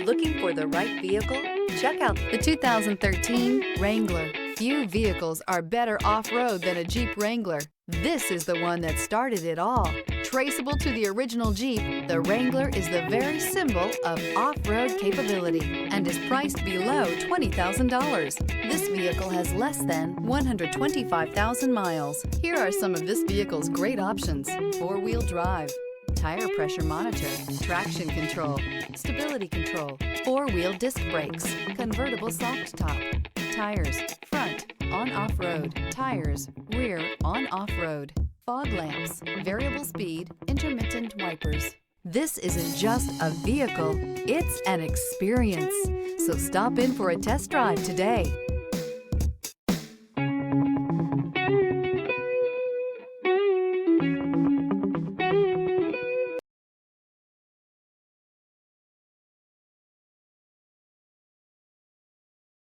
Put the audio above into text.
Looking for the right vehicle? Check out the 2013 Wrangler. Few vehicles are better off-road than a Jeep Wrangler. This is the one that started it all. Traceable to the original Jeep, the Wrangler is the very symbol of off-road capability and is priced below $20,000. This vehicle has less than 125,000 miles. Here are some of this vehicle's great options: four-wheel drive, tire pressure monitor, traction control, stability control, four-wheel disc brakes, convertible soft top, tires, front, on-off road, tires, rear, on-off road, fog lamps, variable speed, intermittent wipers. This isn't just a vehicle, it's an experience. So stop in for a test drive today.